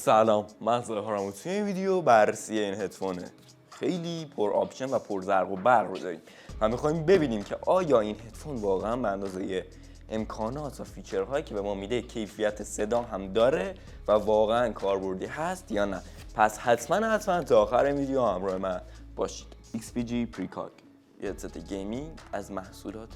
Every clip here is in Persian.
سلام، من ظاهرم. توی این ویدیو بررسی این هدفونه خیلی پر آپشن و پر زرق و برق رو داریم و میخوایم ببینیم که آیا این هدفون واقعا به اندازه امکانات و فیچرهایی که به ما میده کیفیت صدا هم داره و واقعا کاربردی هست یا نه. پس حتما تا آخر ویدیو همراه من باشید. XPG Precog یه هدست گیمینگ از محصولات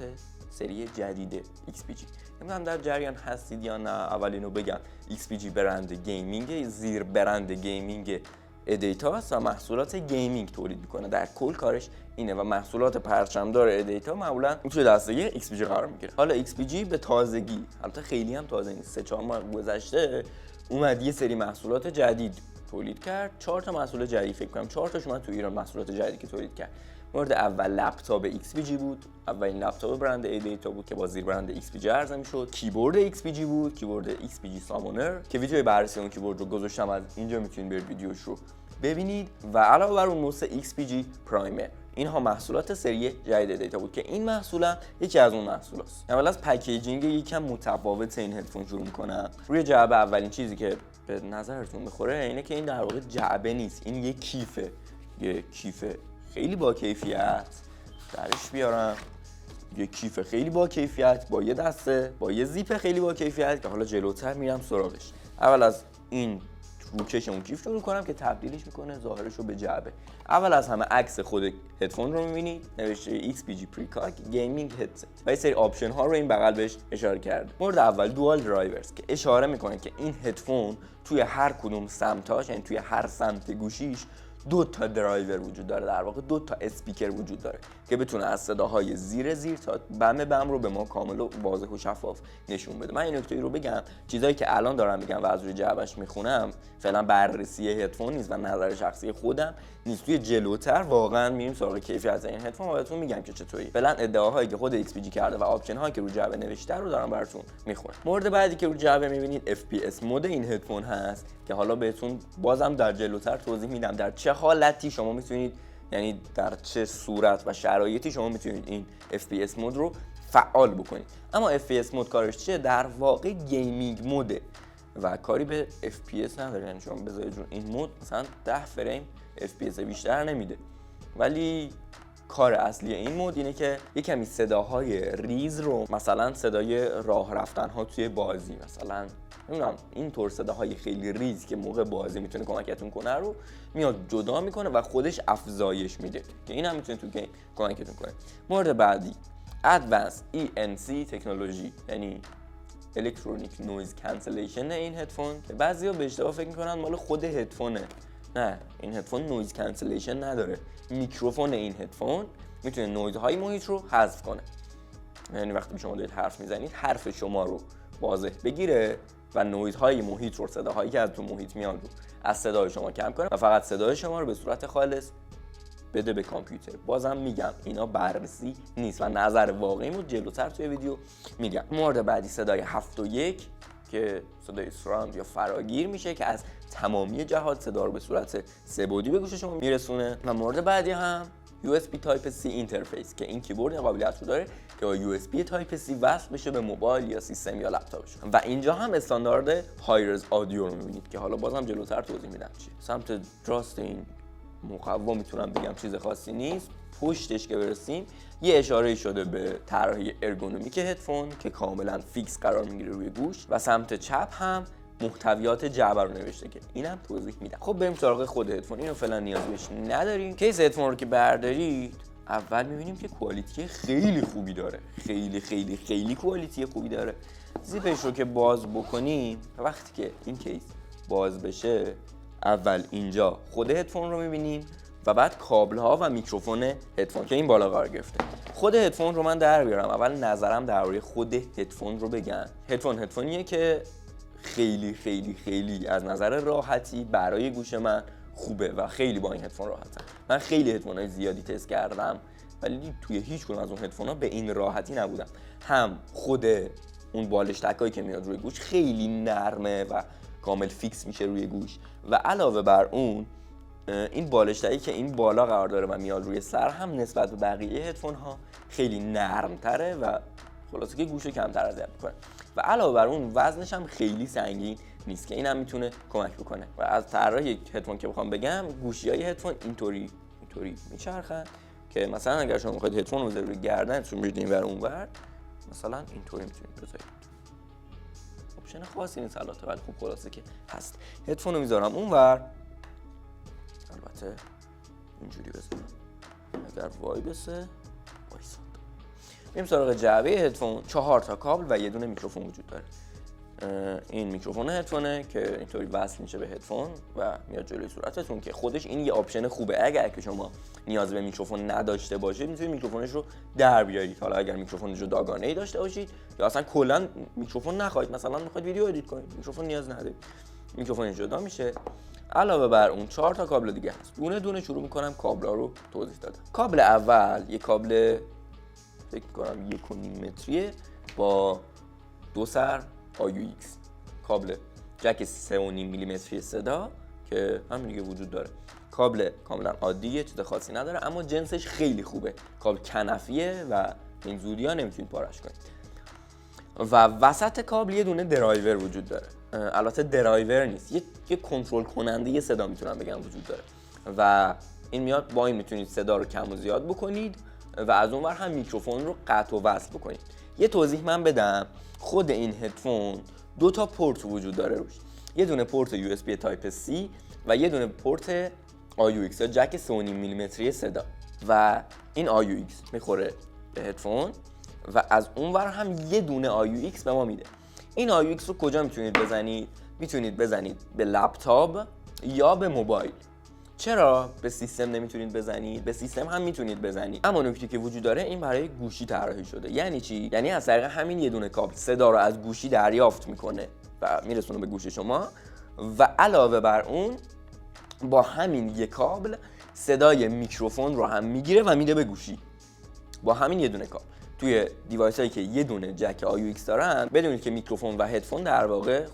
سری جدید XPG. نمیدونم در جریان هستید یا نه. اول اینو بگم XPG برند گیمینگ، زیر برند گیمینگ ادیتا و محصولات گیمینگ تولید میکنه. در کل کارش اینه و محصولات پرچمدار ادیتا معمولا توی دسته XPG قرار میگیره. حالا XPG به تازگی، البته خیلی هم تازه نیست، 3-4 ماه گذشته اومد یه سری محصولات جدید تولید کرد. 4 تا محصول جدید، فکر کنم 4 تاش اومد تو ایران، محصولات جدیدی که تولید کرد. مورد اول لپتاپ XPG بود. اولین لپتاپ برند ادیتا بود که با زیر برند XPG عرضه میشد. کیبورد XPG بود، کیبورد XPG سامونر که ویدیوی بررسی اون کیبورد رو گذاشتم، از اینجا میتونید برید ویدیوش رو ببینید. و علاوه بر اون موس XPG پرایمر. اینها محصولات سری جدید ادیتا بود که این محصول یکی از اون محصولاست. اول از پکیجینگ یکم متفاوت این هدفون شروع میکنم. روی جعبه اولین چیزی که به نظرتون میخوره اینه که این در واقع جعبه نیست، این یه کیفه. یه کیف خیلی با کیفیت، درش بیارم، یه کیف خیلی با کیفیت با یه دسته، با یه زیپ خیلی با کیفیت که حالا جلوتر میرم سراغش. اول از این روکش اون کیف شروع کنم که تبدیلش میکنه ظاهرش رو به جعبه. اول از همه عکس خود هدفون رو میبینید، نوشته XPG Precog گیمینگ هدست و یه سری آپشن ها رو این بغل بهش اشاره کرده. مورد اول دوال درایورز که اشاره میکنه که این هدفون توی هر کدوم سمتاش، یعنی توی هر سمت گوشیش 2 تا درایور وجود داره، در واقع 2 تا اسپیکر وجود داره که بتونه از صداهای زیر تا بم رو به ما کامل و واضح و شفاف نشون بده. من این نکته رو بگم، چیزایی که الان دارم میگم و از روی جعبش میخونم فعلا بررسی هدفون نیست و نظر شخصی خودم نیست. توی جلوتر واقعا میریم سراغ کیفیت این هدفون و بهتون میگم که چطوری. فعلا ادعاهایی که خود XPG کرده و آپشن هایی که روی جعبه نوشته رو دارم براتون میخونم. مورد بعدی که روی جعبه میبینید FPS مود این هدفون هست که حالا بهتون بازم در جلوتر توضیح میدم در چه حالتی شما میتونید، یعنی در چه صورت و شرایطی شما میتونید این FPS مود رو فعال بکنید. اما FPS مود کارش چیه؟ در واقع گیمینگ موده و کاری به FPS نداره. یعنی شما بذارید رو این مود مثلا 10 فریم FPS بیشتر نمیده، ولی کار اصلی این مود اینه که یک کمی صداهای ریز رو، مثلا صدای راه رفتن ها توی بازی، مثلا نمیدونم اینطور صداهای خیلی ریز که موقع بازی میتونه کمکتون کنه رو میاد جدا میکنه و خودش افزایش میده که این هم میتونه تو گیم کمکتون کنه. مورد بعدی Advanced ENC تکنولوژی، یعنی Electronic Noise Cancellation این هدفون که بعضیا به اشتباه فکر میکنن مال خود هدفونه. نه، این هدفون نویز کانسلیشن نداره. میکروفون این هدفون میتونه نویزهای محیط رو حذف کنه. یعنی وقتی شما دارید حرف میزنید حرف شما رو واضح بگیره و نویزهای محیط رو، صداهایی که از تو محیط میاد رو از صدای شما کم کنه و فقط صدای شما رو به صورت خالص بده به کامپیوتر. بازم میگم اینا بررسی نیست و نظر واقعیمو جلوتر توی ویدیو میگم. مورد بعدی صدای 7.1 که صدای سراوند یا فراگیر میشه که از تمامی جهات صدا رو به صورت 3 بعدی به گوش شما میرسونه. و مورد بعدی هم USB Type-C اینترفیس که این کیبورد این قابلیت رو داره که با USB Type-C وصل بشه به موبایل یا سیستم یا لپتاپشون. و اینجا هم استاندارد هایرز آدیو رو میبینید که حالا بازم جلوتر توضیح میدم چیه. سمت راست این مقوا میتونم بگم چیز خاصی نیست. پشتش که برسیم یه اشاره شده به طراحی ارگونومیک هدفون که کاملا فیکس قرار میگیره روی گوش و سمت چپ هم محتویات جعبه رو نوشته که اینم توضیح میدم. خب بریم سراغ خود هدفون. اینو فعلا نیاز بهش نداریم. کیس هدفون رو که بردارید اول میبینیم که کوالیتی خیلی خوبی داره، خیلی خیلی خیلی کوالیتی خوبی داره. زیپش رو که باز بکنیم، وقتی که این کیس باز بشه اول اینجا خود هدفون رو میبینیم و بعد کابل ها و میکروفون هدفون که این بالا قرار گرفته. خود هدفون رو من در بیارم. اول نظرم درباره خود هدفون رو بگم. هدفونیه که خیلی خیلی خیلی از نظر راحتی برای گوش من خوبه و خیلی با این هدفون راحتم. من خیلی هدفونای زیادی تست کردم ولی توی هیچ کدوم از اون هدفونا به این راحتی نبودم. هم خود اون بالش تکایی که میاد روی گوش خیلی نرمه و کامل فیکس میشه روی گوش و علاوه بر اون این بالشتایی که این بالا قرار داره و میاد روی سر هم نسبت به بقیه هدفون ها خیلی نرمتره و خلاصه که گوشو کمتر اذیت میکنه و علاوه بر اون وزنش هم خیلی سنگین نیست که اینم میتونه کمک بکنه. و از طراح یک هدفون که بخوام بگم، گوشی‌های هدفون اینطوری میچرخن که مثلا اگر شما میخواید هدفون رو بذارید روی گردنتون بدین اینور اونور، مثلا اینطوری میتونید بذارید. اپشن خاصی نیست البته، ولی خوب خلاصه که هست. هدفون رو میذارم اونور، البته اینجوری بذارم اگر وای بسه وایساد. بریم سراغ جعبه هدفون. 4 تا کابل و یه دونه میکروفون وجود داره. این میکروفون هدفونه که اینطوری وصل میشه به هدفون و میاد جلوی صورتتون، که خودش این یه آپشن خوبه. اگر که شما نیاز به میکروفون نداشته باشید میتونید میکروفونش رو در بیارید. حالا اگر میکروفون جداگانه‌ای داشته باشید یا اصلا کلا میکروفون نخواهید، مثلا میخواید ویدیو ادیت کنید، میکروفون نیاز ندارید، میکروفون جدا میشه. علاوه بر اون 4 تا کابل دیگه هست. دونه دونه شروع میکنم کابلا رو توضیح دادم. کابل اول یه کابل فکر می‌کنم 1.5 متریه با 2 سر AUX، کابل جک 3.5 میلیمتری صدا که همین دیگه وجود داره. کابل کاملا عادیه، چیز خاصی نداره، اما جنسش خیلی خوبه. کابل کنفیه و این زودیا نمیتونید پارش کنید. و وسط کابل یه دونه درایور وجود داره. البته درایور نیست، یه کنترل کننده یه صدا میتونم بگم وجود داره و این میاد با این میتونید صدا رو کم و زیاد بکنید و از اون ور هم میکروفون رو قطع و وصل بکنید. یه توضیح من بدم، خود این هدفون 2 تا پورت وجود داره روش. یه دونه پورت USB تایپ C و یه دونه پورت AUX یا جک 3.5 میلیمتری صدا و این AUX میخوره به هدفون و از اون ور هم یه دونه AUX به ما میده. این AUX رو کجا میتونید بزنید؟ میتونید بزنید به لپتاپ یا به موبایل. چرا به سیستم نمیتونید بزنید؟ به سیستم هم میتونید بزنید، اما نکته که وجود داره این برای گوشی طراحی شده. یعنی چی؟ یعنی از طریق همین یه دونه کابل صدا رو از گوشی دریافت میکنه و میرسونه به گوش شما و علاوه بر اون با همین یک کابل صدای میکروفون رو هم میگیره و میده به گوشی. با همین یه دونه کابل. توی دیوایس هایی که یه دونه جک AUX دارن، بدونید که میکروفون و هدفون در واقع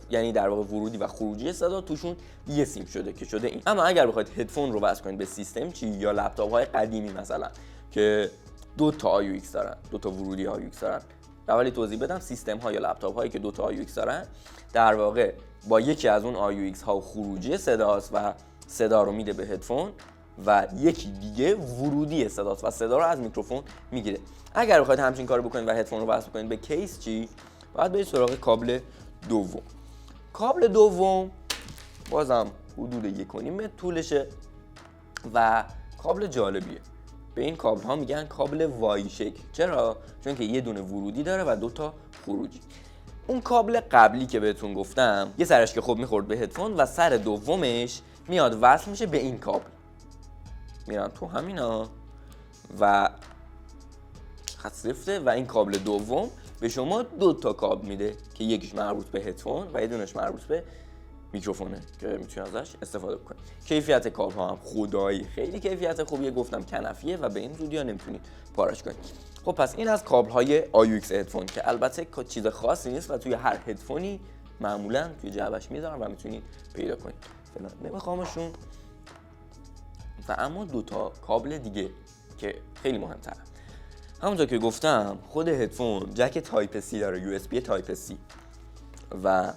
ورودی و خروجی صدا توشون یه سیم شده که شده این. اما اگر بخواید هدفون رو وصل کنید به سیستم چی یا لپتاپ های قدیمی مثلا که 2 تا AUX دارن، 2 تا ورودی AUX دارن، اولی توضیح بدم، سیستم ها یا لپتاپ هایی که 2 تا AUX دارن در واقع با یکی از اون AUX ها خروجی صداست و صدا رو میده به هدفون و یکی دیگه ورودی صداست و صدا رو از میکروفون میگیره. اگر بخواید همچین کارو بکنید و هدفون رو وصل کنید به کیس چی؟ باید برید سراغ کابل دوم. کابل دوم بازم حدود 1.5 متر طولشه و کابل جالبیه. به این کابل ها میگن کابل وای شکل. چرا؟ چون که یه دونه ورودی داره و 2 تا خروجی. اون کابل قبلی که بهتون گفتم یه سرش که خب میخورد به هدفون و سر دومش میاد وصل میشه به این کابل، میرن تو همینا و خط سفته و این کابل دوم به شما 2 تا کابل میده که یکیش مربوط به هدفون و یه دونش مربوط به میکروفونه که میتونید ازش استفاده بکنید. کیفیت کابل ها هم خدایی خیلی کیفیت خوبیه، گفتم کنفیه و به این زودی ها نمیتونید پارش کنید. خب پس این از کابل های AUX هدفون که البته چیز خاصی نیست و توی هر هدفونی معمولا توی جعبش میذارن و میتونید پیدا کنید. فعلا نمیخوامشون. و اما 2 تا کابل دیگه که خیلی مهم‌تره. همونطور که گفتم خود هدفون جک تایپ C داره، USB تایپ C و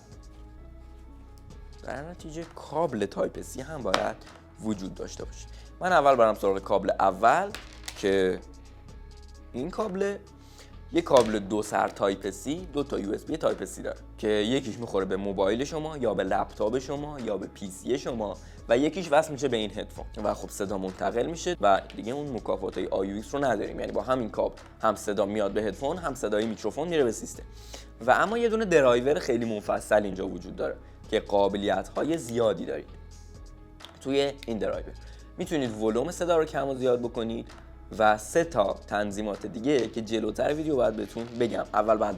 در نتیجه کابل تایپ C هم باید وجود داشته باشه. من اول برم سراغ کابل اول که این کابل یک کابل 2 سر تایپ C 2 تا USB تایپ C داره که یکیش میخوره به موبایل شما یا به لپتاپ شما یا به PC شما و یکیش وصل میشه به این هدفون و خب صدا منتقل میشه و دیگه اون مکافاتای AUX رو نداریم. یعنی با همین کابل هم صدا میاد به هدفون هم صدای میکروفون میره به سیستم. و اما یه دونه درایور خیلی مفصل اینجا وجود داره که قابلیت های زیادی دارید. توی این درایور میتونید ولوم صدا رو کم و زیاد بکنید و 3 تا تنظیمات دیگه که جلوتر ویدیو باید بهتون بگم. اول بعد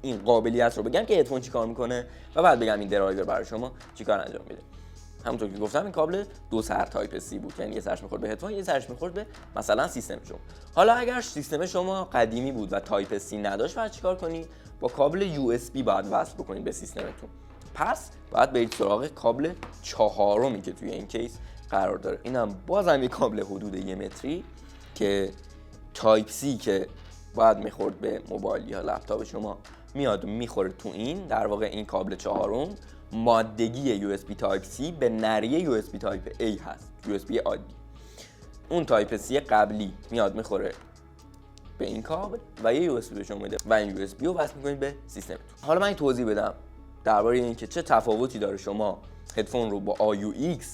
این قابلیت رو بگم که هدفون چی کار میکنه و بعد بگم این درایور برای شما چی کار انجام میده. همونطور که گفتم این کابل 2 سر تایپ C بود، یعنی یه سرش میخورد به هدفون، یه سرش میخورد به مثلا سیستم شما. حالا اگر سیستم شما قدیمی بود و تایپ C نداشت بعد چیکار کنید؟ با کابل USB باید وصل بکنید به سیستمتون. پس باید برید سراغ کابل 4 که توی این کیس قرار داره. اینم بازم یه کابل حدود 1 متری که تایپ C که باید میخورد به موبایل یا لپتاپ شما میاد میخوره تو این. در واقع این کابل 4 مادگی USB تایپ C به نریه USB تایپ A هست، USB عادی. اون تایپ C قبلی میاد میخوره به این کابل و یه USB به شما میده و این USB رو وصل میکنید به سیستمتون. حالا من توضیح بدم درباره اینکه چه تفاوتی داره شما هدفون رو با AUX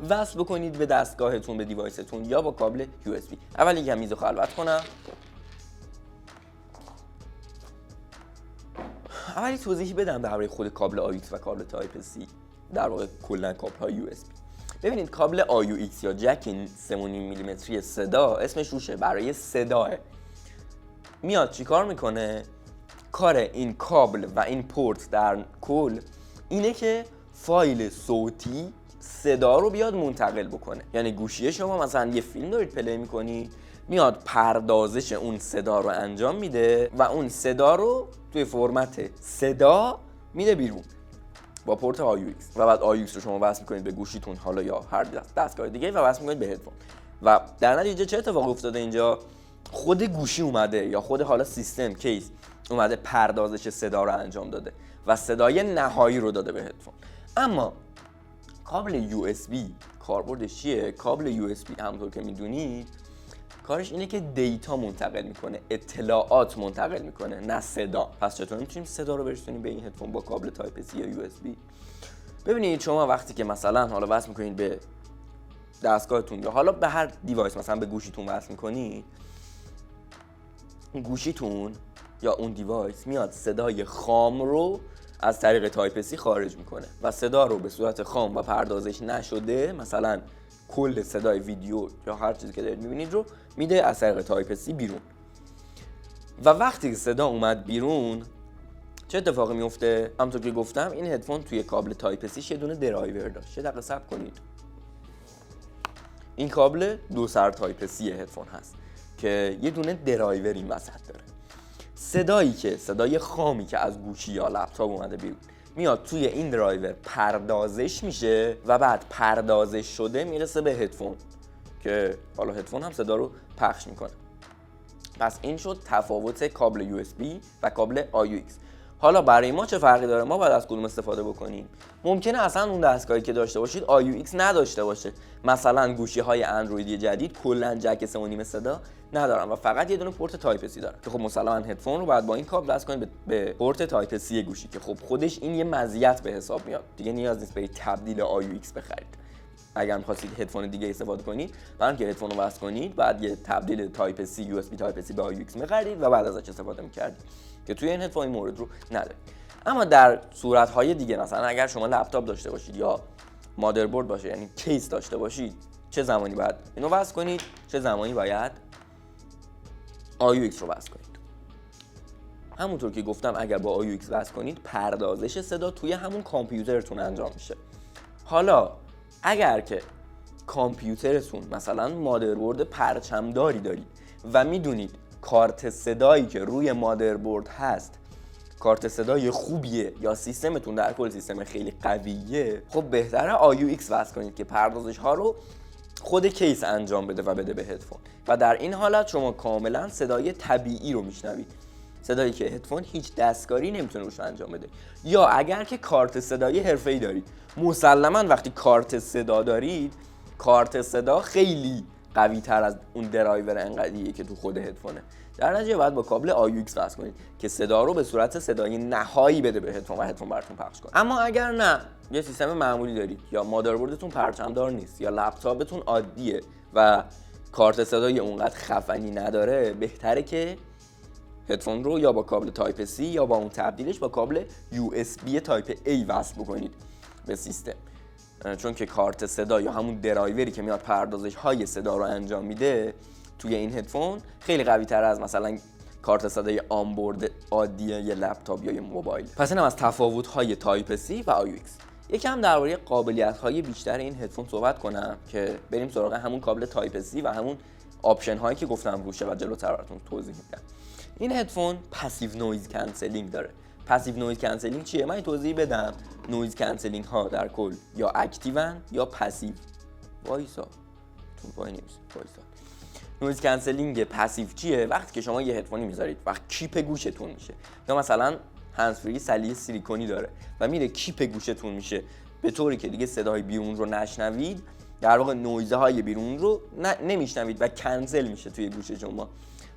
وصل بکنید به دستگاهتون، به دیوایستون، یا با کابل USB. اول یکم میز رو خلوت کنم. اولی توضیحی بدم درباره خود کابل AUX و کابل تایپ C، در واقع کلا کابل های USB. ببینید کابل AUX یا جک 3.5 میلیمتری صدا، اسمش روشه، برای صداه. میاد چیکار میکنه؟ کار این کابل و این پورت در کل اینه که فایل صوتی صدا رو بیاد منتقل بکنه. یعنی گوشی شما مثلا یه فیلم دارید پلی میکنی، میاد پردازش اون صدا رو انجام میده و اون صدا رو توی فرمت صدا میده بیرون با پورت AUX و بعد AUX رو شما وصل میکنید به گوشیتون، حالا یا هر دستگاه دیگه، و وصل میکنید به هدفون. و در نتیجه چه اتفاقی افتاده اینجا؟ خود گوشی اومده یا خود حالا سیستم کیس اومده پردازش صدا رو انجام داده و صدای نهایی رو داده به هدفون. اما کابل USB کاربردش چیه؟ کابل USB همونطور که میدونید کارش اینه که دیتا منتقل میکنه، اطلاعات منتقل میکنه، نه صدا. پس چطور میتونیم صدا رو برسونیم به این هدفون با کابل تایپ C یا USB؟ ببینید شما وقتی که مثلا حالا وصل میکنید به دستگاهتون یا حالا به هر دیوایس، مثلا به گوشیتون وصل میکنید، گوشیتون یا اون دیوایس میاد صدای خام رو از طریق تایپ C خارج میکنه و صدا رو به صورت خام و پردازش نشده، مثلا کل صدای ویدیو یا هر چیزی که دارید میبینید رو میده از طریق تایپ C بیرون. و وقتی صدا اومد بیرون چه اتفاقی میفته؟ همونطور که گفتم این هدفون توی کابل تایپ C یه دونه درایور داشت. یه دقیقه صبر کنید. این کابل دو سر تایپ C هدفون هست که یه دونه درایور این وسط داره. صدایی که صدای خامی که از گوشی یا لپتاپ اومده بیرون میاد توی این درایور پردازش میشه و بعد پردازش شده میرسه به هدفون که حالا هدفون هم صدا رو پخش میکنه. پس این شد تفاوت کابل USB و کابل AUX. حالا برای ما چه فرقی داره؟ ما باید از کدوم استفاده بکنیم؟ ممکنه اصلا اون دستگاهی که داشته باشید AUX نداشته باشه. مثلا گوشی های اندرویدی جدید کلا جک 3.5 صدا ندارن و فقط یه دونه پورت تایپ C دارن که خب مسلما هدفون رو باید با این کابل وصل کنید به پورت تایپ C گوشی که خب خودش این یه مزیت به حساب میاد. دیگه نیاز نیست برید تبدیل AUX بخرید. اگر می‌خواستید هدفون دیگه استفاده کنید، برای اینکه هدفون رو وصل کنید بعد یه تبدیل تایپ C USB تایپ C به AUX می‌خرید و بعد ازش استفاده می‌کردید که توی این هدفون این مورد رو نداره. اما در صورت‌های دیگه مثلا اگر شما لپتاپ داشته باشید یا مادربرد باشه، یعنی کیس داشته باشید، چه زمانی باید اینو وصل کنید، چه زمانی باید AUX رو وصل کنید. همونطور که گفتم اگر با AUX وصل کنید پردازش صدا توی همون کامپیوترتون انجام میشه. حالا اگر که کامپیوترتون مثلا مادربرد پرچمداری دارید و میدونید کارت صدایی که روی مادربرد هست کارت صدای خوبیه یا سیستمتون در کل سیستم خیلی قویه، خب بهتره AUX وصل کنید که پردازش ها رو خود کیس انجام بده و بده به هدفون و در این حالت شما کاملا صدای طبیعی رو میشنوید، صدایی که هدفون هیچ دستکاری نمیتونه روش انجام بده. یا اگر که کارت صدایی حرفه‌ای دارید، مسلما وقتی کارت صدا دارید کارت صدا خیلی قوی تر از اون درایور انقدیه که تو خود هدفونه. در نتیجه باید با کابل AUX وصل کنید که صدا رو به صورت صدای نهایی بده به هدفون و هدفون براتون پخش کنه. اما اگر نه، یه سیستم معمولی دارید یا مادربردتون پرچمدار نیست یا لپتاپتون عادیه و کارت صدای اونقدر خفنی نداره، بهتره که هدفون رو یا با کابل تایپ C یا با اون تبدیلش با کابل USB تایپ A وصل بکنید به سیستم، چون که کارت صدا یا همون درایوری که میاد پردازش های صدا رو انجام میده توی این هدفون خیلی قوی تر از مثلا کارت صدای آنبورد عادی یه لپتاپ یا یه موبایل. پس اینم از تفاوت های تایپ C و AUX. یکم درباره قابلیت های بیشتر این هدفون صحبت کنم که بریم سراغ همون کابل تایپ C و همون آپشن هایی که گفتم روشه و جلوتر براتون توضیح میدم. این هدفون پسیو نویز کنسلینگ داره. پسیو نویز کنسلینگ چیه؟ من توضیح بدم. نویز کنسلینگ ها در کل یا اکتیون یا پسیو. وایسا تو پای نیست. وایسا. نویز کنسلینگ پسیو چیه؟ وقتی که شما یه هدفونی میذارید و کیپ گوشتون میشه یا مثلا هندزفری صلیه سیلیکونی داره و میره کیپ گوشتون میشه به طوری که دیگه صدای بیرون رو نشنوید، در واقع نویزه های بیرون رو نمیشنوید و کنسل میشه توی گوش شما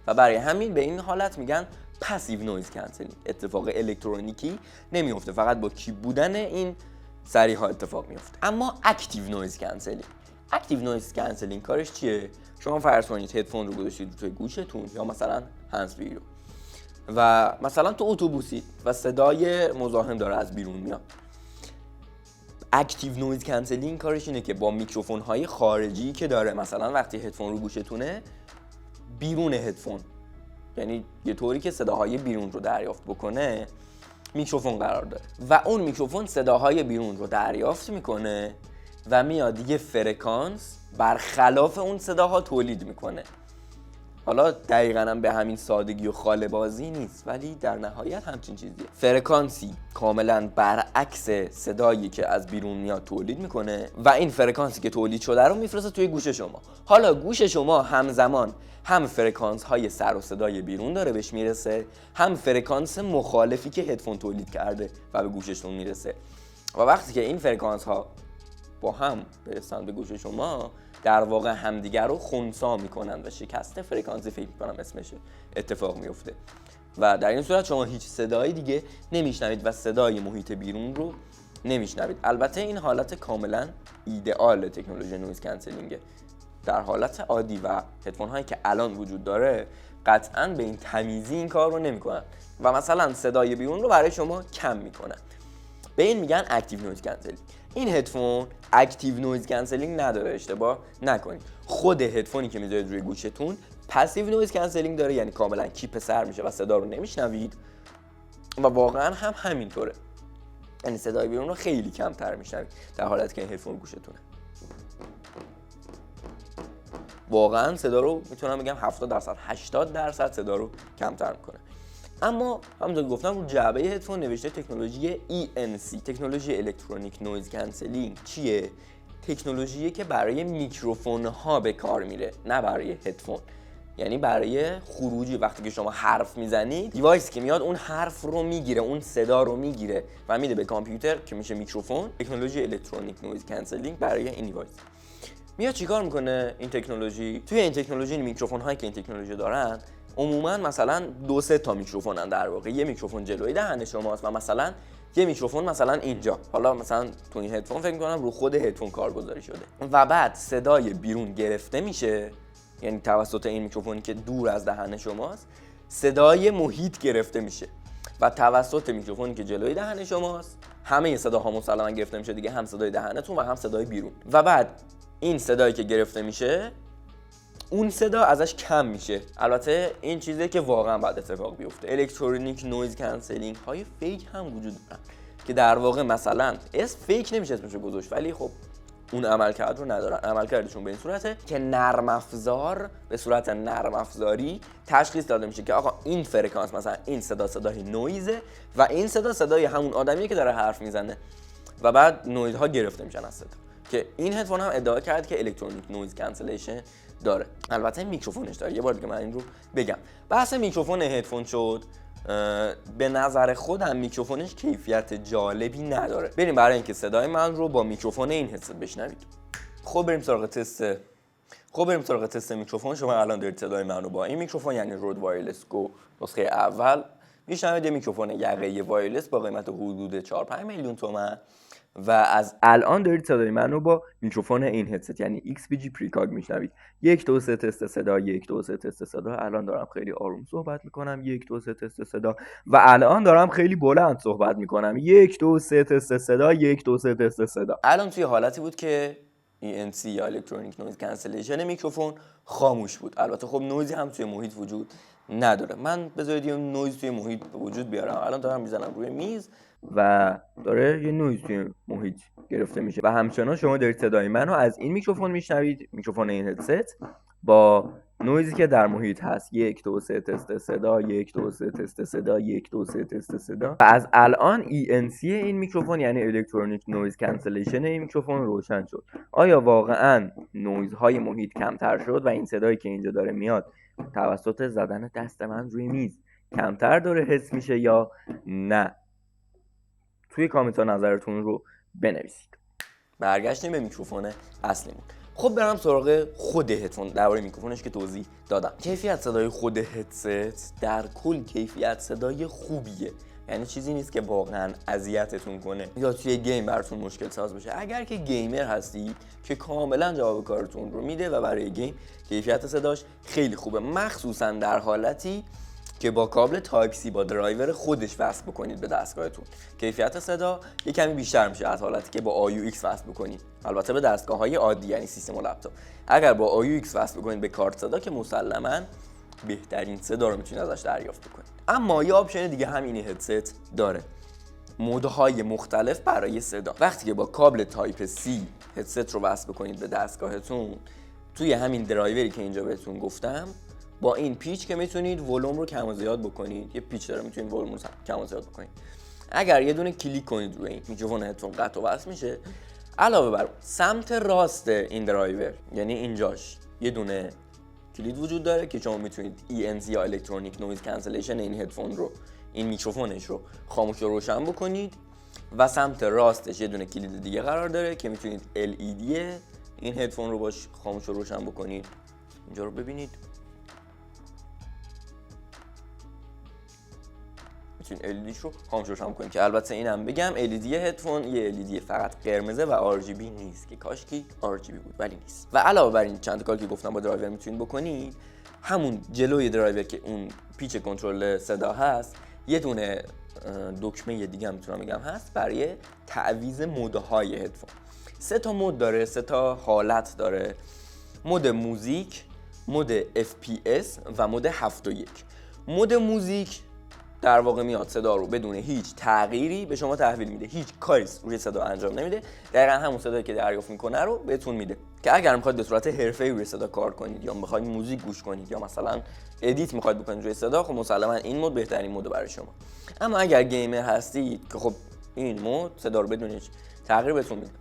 و برای همین به این حالت میگن پسیو نویز کنسلینگ. اتفاق الکترونیکی نمیفته، فقط با کیپ بودن این سریع ها اتفاق میفته. اما اکتیو نویز کنسلینگ، اکتیو نویز کنسلینگ کارش چیه؟ شما فرض کنید هدفون رو گذاشتید توی گوشتون یا مثلا هندزفری رو و مثلا تو اتوبوسید و صدای مزاحم داره از بیرون میاد. اکتیو نویز کنسلینگ کارش اینه که با میکروفون های خارجی که داره، مثلا وقتی هدفون رو گوشتونه بیرون هدفون، یعنی یه طوری که صداهای بیرون رو دریافت بکنه، میکروفون قرار داره و اون میکروفون صداهای بیرون رو دریافت میکنه و میاد یه فرکانس برخلاف اون صداها تولید میکنه. حالا دقیقاً هم به همین سادگی و خاله بازی نیست، ولی در نهایت همچین چیزیه. فرکانسی کاملاً برعکس صدایی که از بیرون میاد تولید میکنه و این فرکانسی که تولید شده رو میفرسته توی گوش شما. حالا گوش شما همزمان هم فرکانس های سر و صدای بیرون داره بهش میرسه، هم فرکانس مخالفی که هدفون تولید کرده و به گوشتون میرسه و وقتی که این فرکانس ها با هم برسن به گوش شما، در واقع همدیگر رو خنثی میکنن و شکست فرکانسی، فکر میکنم اسمشه، اتفاق میفته و در این صورت شما هیچ صدایی دیگه نمیشنوید و صدای محیط بیرون رو نمیشنوید. البته این حالت کاملا ایدئال تکنولوژی نویز کنسلینگه. در حالت عادی و هدفون هایی که الان وجود داره قطعاً به این تمیزی این کار رو نمیکنن و مثلا صدای بیرون رو برای شما کم میکنن. به این میگن اکتیو نویز کنسلینگ. این هدفون اکتیو نویز کنسلینگ نداره، اشتباه نکنید. خود هدفونی که میذارید روی گوشتون پسیو نویز کنسلینگ داره، یعنی کاملا کیپ سر میشه و صدا رو نمیشنوید و واقعا هم همینطوره، یعنی صدای بیرون رو خیلی کمتر میشنوید در حالتی که این هدفون گوشتونه. واقعا صدا رو میتونم بگم 70% 80% صدا رو کمتر میکنه. اما همونطور که گفتم رو جعبه هدفون نوشته تکنولوژی ENC، تکنولوژی الکترونیک نویز کنسلینگ. چیه؟ تکنولوژیه که برای میکروفون ها به کار میره، نه برای هدفون. یعنی برای خروجی، وقتی که شما حرف میزنید دیوایس که میاد اون حرف رو میگیره، اون صدا رو میگیره و میده به کامپیوتر که میشه میکروفون. تکنولوژی الکترونیک نویز کنسلینگ برای این دیوایس میاد چیکار میکنه؟ این تکنولوژی توی این تکنولوژی میکروفون هایی که این تکنولوژی دارن عموما مثلا 2-3 تا میکروفونن، در واقع یه میکروفون جلوی دهن شماست و مثلا یه میکروفون مثلا اینجا، حالا مثلا تو این هدفون فکر می‌کنم رو خود هدفون کارگذاری شده و بعد صدای بیرون گرفته میشه، یعنی توسط این میکروفونی که دور از دهن شماست صدای محیط گرفته میشه و توسط میکروفونی که جلوی دهن شماست همه صداها مسلما گرفته میشه دیگه، هم صدای دهنتون و هم صدای بیرون و بعد این صدایی که گرفته میشه اون صدا ازش کم میشه. البته این چیزیه که واقعا باید اتفاق بیفته. الکترونیک نویز کنسلینگ های فیک هم وجود دارن که در واقع مثلا فیک نمیشه اسمشو گذاشت، ولی خب اون عملکرد رو ندارن. عملکردشون به این صورته که نرم افزار به صورت نرم افزاری تشخیص داده میشه که آقا این فرکانس مثلا این صدا صدای نویزه و این صدا صدای همون آدمیه که داره حرف میزنه و بعد نویزها گرفته میشن از صدا. که این هدفون هم ادعا کرد که الکترونیک نویز کنسلیشن داره. البته میکروفونش داره. یه بار دیگه من این رو بگم. بحث میکروفون هدفون شد. به نظر خودم میکروفونش کیفیت جالبی نداره. بریم برای اینکه صدای من رو با میکروفون این هدست بشنوید. خب بریم سراغ تست میکروفون. شما الان دارید صدای من رو با این میکروفون یعنی رود وایرلس گو نسخه اول میشنوید. میکروفون یقه وایرلس با قیمت حدود 4-5 میلیون تومان و از الان دارید صدای من رو با میکروفون این هدست یعنی XBG پریکاگ میشنوید. 1 2 3 تست صدا، 1 2 3 تست صدا. الان دارم خیلی آروم صحبت میکنم. 1 2 3 تست صدا و الان دارم خیلی بلند صحبت میکنم. 1 2 3 تست صدا، 1 2 3 تست صدا. الان توی حالتی بود که ENC یا الکترونیک نویز کنسلیشن میکروفون خاموش بود. البته خب نویزی هم توی محیط وجود نداره. من بذارید یه نویز توی محیط به وجود بیارم. الان دارم میزنم روی میز و داره یه نویز توی محیط گرفته میشه و همچنان شما دارید صدای منو از این میکروفون میشنوید، میکروفون این هدست با نویزی که در محیط هست. 1 2 3 تست صدا، 1 2 3 تست صدا، 1 2 3 تست صدا. و از الان ENC این میکروفون یعنی الکترونیک نویز کنسلیشن این میکروفون روشن شد. آیا واقعا نویزهای محیط کمتر شد و این صدایی که اینجا داره میاد توسط زدن دست من روی میز کمتر داره حس میشه یا نه؟ توی کامنت ها نظرتون رو بنویسید. برگشتیم به میکروفون اصلیمون. خب برم سراغ خود هدفون. درباره میکروفونش که توضیح دادم. کیفیت صدای خود هدست در کل کیفیت صدای خوبیه، یعنی چیزی نیست که واقعا اذیتتون کنه یا توی گیم براتون مشکل ساز بشه. اگر که گیمر هستی که کاملا جواب کارتون رو میده و برای گیم کیفیت صداش خیلی خوبه، مخصوصا در حالتی که با کابل تایپ سی با درایور خودش وصل بکنید به دستگاهتون. کیفیت صدا یه کمی بیشتر میشه از حالتی که با AUX وصل بکنید، البته به دستگاه‌های عادی یعنی سیستم و لپتاپ. اگر با AUX وصل بکنید به کارت صدا که مسلماً بهترین صدا رو میتونید ازش دریافت بکنید. اما یه آپشن دیگه هم این هدست داره، مودهای مختلف برای صدا. وقتی که با کابل تایپ سی هدست رو وصل بکنید به دستگاهتون، توی همین درایوری که اینجا بهتون گفتم با این پیچ که میتونید ولوم رو کم و زیاد بکنید، یه پیچ داره میتونید ولوم رو کم و زیاد بکنید. اگر یه دونه کلیک کنید روی این میکروفون هدفون قطع و وصل میشه. علاوه بر سمت راست این درایور، یعنی اینجاش یه دونه کلید وجود داره که شما میتونید ENC یا الکترونیک نویز کانسلیشن این هدفون رو، این میکروفونش رو خاموش و روشن بکنید و سمت راستش یه دونه کلید دیگه قرار داره که میتونید LED این هدفون رو باش خاموش و روشن بکنید. اینجا رو ببینید، میتونید LED رو خاموش و روشن کنید که البته اینم بگم LED هدفون یه LED فقط قرمزه و RGB نیست که کاشکی RGB بود ولی نیست. و علاوه بر این چند کاری که گفتم با درایور میتونید بکنید، همون جلوی درایور که اون پیچ کنترل صدا هست یه دونه دکمه دیگه هم میتونم بگم هست برای تعویض مودهای هدفون. 3 تا مود داره، 3 تا حالت داره: مود موزیک، مود FPS و مود 7.1. مود موزیک در واقع میاد صدا رو بدون هیچ تغییری به شما تحویل میده، هیچ کاری روی صدا انجام نمیده، دقیقاً همون صدایی که دریافت میکنه رو بهتون میده. که اگر میخواید به صورت حرفه‌ای روی صدا کار کنید یا میخواید موزیک گوش کنید یا مثلا ادیت میخواید بکنید روی صدا، خب مسلماً این مود بهترین مود برای شما. اما اگر گیمر هستید که خب این مود صدا رو بدون هیچ تغییر بهتون میده.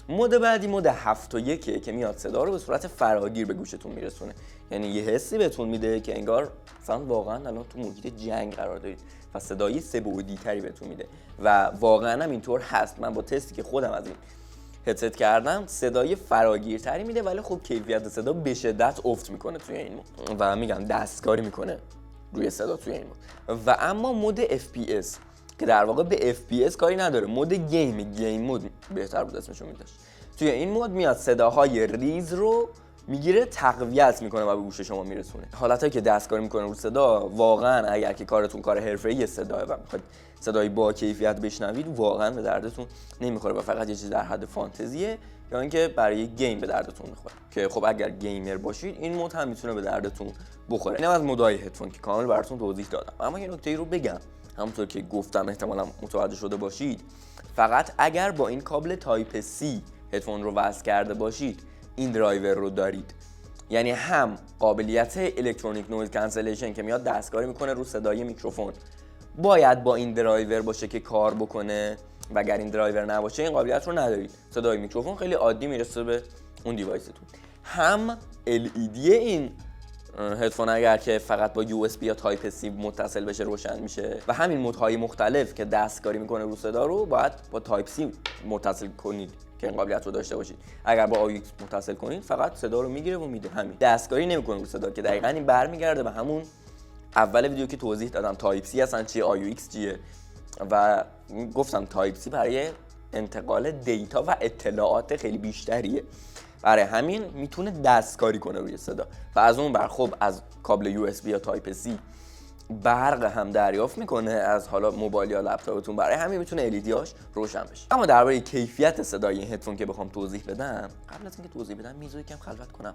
مود بعدی مود 7.1 که میاد صدا رو به صورت فراگیر به گوشتون میرسونه، یعنی یه حسی بهتون میده که انگار مثلا واقعا الان تو محیط جنگ قرار دارید و صدای سه‌بعدی تری بهتون میده و واقعا هم اینطور هست. من با تستی که خودم از این هدست کردم صدای فراگیرتری میده، ولی خب کیفیت صدا به شدت افت میکنه توی این مود و میگم دستکاری میکنه روی صدا توی این مود. و اما مود FPS که در واقع به FPS کاری نداره، مود گیم مود بهتر بود اسمشو میذاشت. توی این مود میاد صداهای ریز رو میگیره تقویت میکنه و به گوش شما میرسونه. حالتایی که دستکاری میکنه رو صدا، واقعا اگر که کارتون کار حرفه‌ای صداه و میخواید صدای با کیفیت بشنوید، واقعا به دردتون نمیخوره و فقط یه چیز در حد فانتزیه یا اینکه برای گیم به دردتون میخوره. که خب اگر گیمر باشید این مود هم میتونه به دردتون بخوره. اینم از مودهای هدفون که کامل براتون توضیح دادم. اما یه نکته رو بگم، همونطور که گفتم احتمالاً متوجه شده باشید، فقط اگر با این کابل تایپ C هدفون رو وصل کرده باشید این درایور رو دارید. یعنی هم قابلیت الکترونیک نویز کانسلیشن که میاد دستکاری میکنه رو صدای میکروفون باید با این درایور باشه که کار بکنه و اگر این درایور نباشه این قابلیت رو ندارید. صدای میکروفون خیلی عادی میرسه به اون دیوایستون. هم LED این هدفون اگر که فقط با USB یا تایپ C متصل بشه روشن میشه و همین مودهای مختلف که دستکاری میکنه رو صدا رو باید با تایپ C متصل کنید که این قابلیت رو داشته باشید. اگر با AUX متصل کنید فقط صدا رو میگیره و میده، همین، دستکاری نمیکنه رو صدا، که دقیقاً این برمیگرده به همون اول ویدیو که توضیح دادم تایپ C اصلا چیه، AUX چیه و گفتم تایپ C برای انتقال دیتا و اطلاعات خیلی بیشتریه، برای همین میتونه دستکاری کنه روی صدا. و از اون بر خب از کابل USB یا تایپ C برق هم دریافت میکنه از حالا موبایل یا لپتاپتون، برای همین میتونه LED هاش روشن بشه. اما درباره کیفیت صدای این هدفون که بخوام توضیح بدم، قبل از اینکه توضیح بدم میذارم یکم خلوت کنم.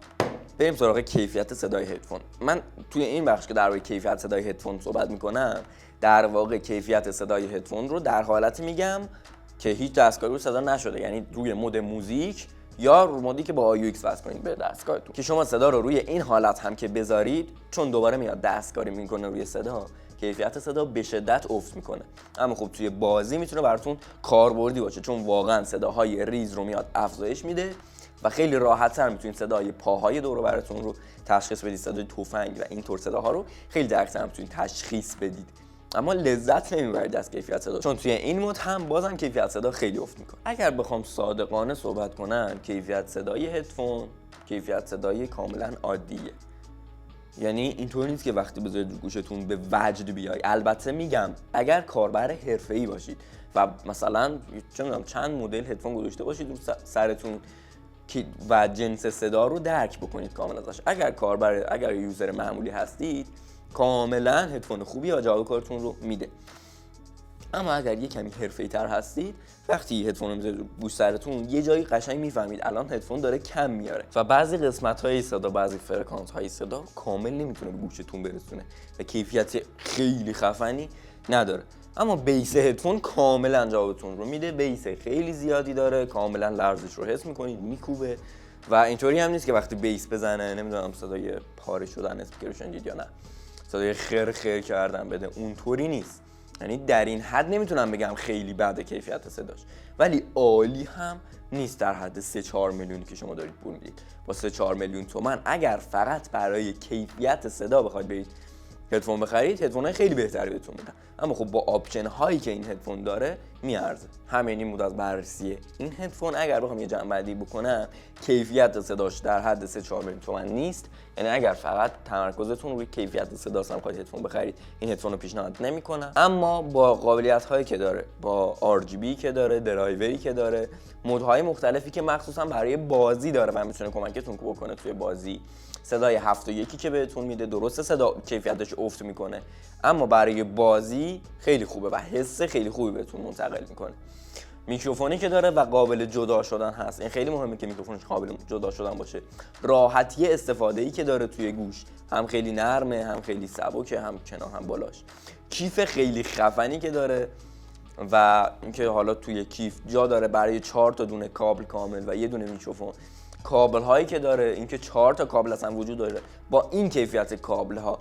بریم سراغ کیفیت صدای هدفون. من توی این بخش که درباره کیفیت صدای هدفون صحبت میکنم، در واقع کیفیت صدای هدفون رو در حالتی میگم که هیچ دستکاری رو صدا نشده، یعنی روی مود موزیک یا رو مودی که با AUX وصل کنید به دستگاهتون، که شما صدا رو روی این حالت هم که بذارید، چون دوباره میاد دستکاری میکنه روی صدا، کیفیت صدا به شدت افت میکنه. اما خب توی بازی میتونه براتون کاربردی باشه، چون واقعا صداهای ریز رو میاد افزایش میده و خیلی راحت‌تر میتونید صدای پاهای دور و براتون رو تشخیص بدید، صدای تفنگ و اینطور صداها رو خیلی دقیق‌تر میتونید تشخیص بدید. اما لذت نمیبرید از کیفیت صدا، چون توی این مود هم بازم کیفیت صدا خیلی افت میکنه. اگر بخوام صادقانه صحبت کنم، کیفیت صدای هدفون کیفیت صدای کاملا عادیه. یعنی اینطور نیست که وقتی بذارید رو گوشتون به وجد بیای. البته میگم اگر کاربر حرفه‌ای باشید و مثلا چند مدل هدفون گذاشته باشید رو سرتون و جنس صدا رو درک بکنید کاملا ازش. اگر یوزر معمولی هستید کاملا هدفون خوبی یا جواب کارتون رو میده. اما اگر یه کمی حرفه‌ای‌تر هستید، وقتی هدفون رو میذارید گوش سرتون یه جایی قشنگ میفهمید الان هدفون داره کم میاره و بعضی قسمت‌های صدا، بعضی فرکانس‌های صدا کامل نمیتونه به گوشتون برسونه و کیفیت خیلی خفنی نداره. اما بیس هدفون کاملا جوابتون رو میده، بیس خیلی زیادی داره، کاملا لرزش رو حس میکنید، میکوبه و اینطوری هم نیست که وقتی بیس بزنه نمیدونم صدای پاره شدن اسپیکرش شنیدید یا نه، صدای خر خر کردن بده، اونطوری نیست. یعنی در این حد نمیتونم بگم خیلی بده کیفیت صداش، ولی عالی هم نیست در حد 3-4 میلیونی که شما دارید پول میدید. با 3-4 میلیون تومان اگر فقط برای کیفیت صدا بخواید برید هدفون بخرید، هدفون خیلی بهتری بهتون میدن. اما خب با آپشن هایی که این هدفون داره میارزه. همین این بود از بررسی این هدفون. اگر بخوام یه جمع‌بندی بکنم، کیفیت صداش در حد 3-4 میلیون تومان نیست. یعنی اگر فقط تمرکزتون روی کیفیت صداست هم خواهید هدفون بخرید، این هدفون رو پیشنهاد نمی‌کنم. اما با قابلیت هایی که داره، با RGB که داره، درایوری که داره، مودهای مختلفی که مخصوصا برای بازی داره و میتونه کمکتون بکنه توی بازی، صدای 7.1 که بهتون میده، درسته صدا کیفیتش افت میکنه اما برای بازی خیلی خوبه و حس خیلی خوبی بهتون منتقل میکنه. میکروفونی که داره و قابل جدا شدن هست، این خیلی مهمه که میکروفونش قابل جدا شدن باشه. راحتی استفاده‌ای که داره توی گوش، هم خیلی نرمه، هم خیلی سبکه، هم کنار هم بالاش. کیف خیلی خفنی که داره و اینکه حالا توی کیف جا داره برای 4 تا دونه کابل کامل و یه دونه میکروفون. کابل هایی که داره، اینکه 4 تا کابل اصلا وجود داره، با این کیفیت کابل ها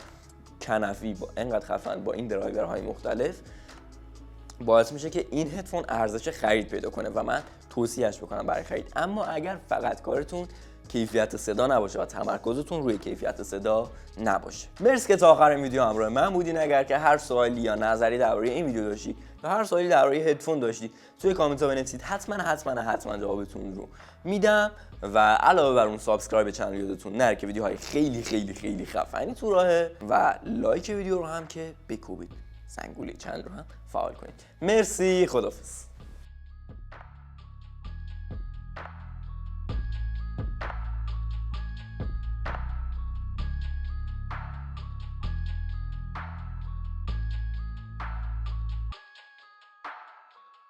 کنفی، با اینقدر خفن، با این درایورهای مختلف، باعث میشه که این هدفون ارزش خرید پیدا کنه و من توصیهش بکنم برای خرید. اما اگر فقط کارتون کیفیت صدا نباشه و تمرکزتون روی کیفیت صدا نباشه. مرسی که تا آخر این ویدیو همراه من بودین. اگر که هر سوالی یا نظری درباره این ویدیو داشتی یا هر سوالی درباره هدفون داشتی توی کامنت ها بنویسید، حتما جوابتون رو میدم. و علاوه بر اون سابسکرایب چنل یادتون نره که ویدیوهای خیلی خیلی خیلی خفنی تو راهه و لایک ویدیو رو هم که بکوبید، زنگوله چنل رو هم فعال کنید. مرسی، خداحافظ.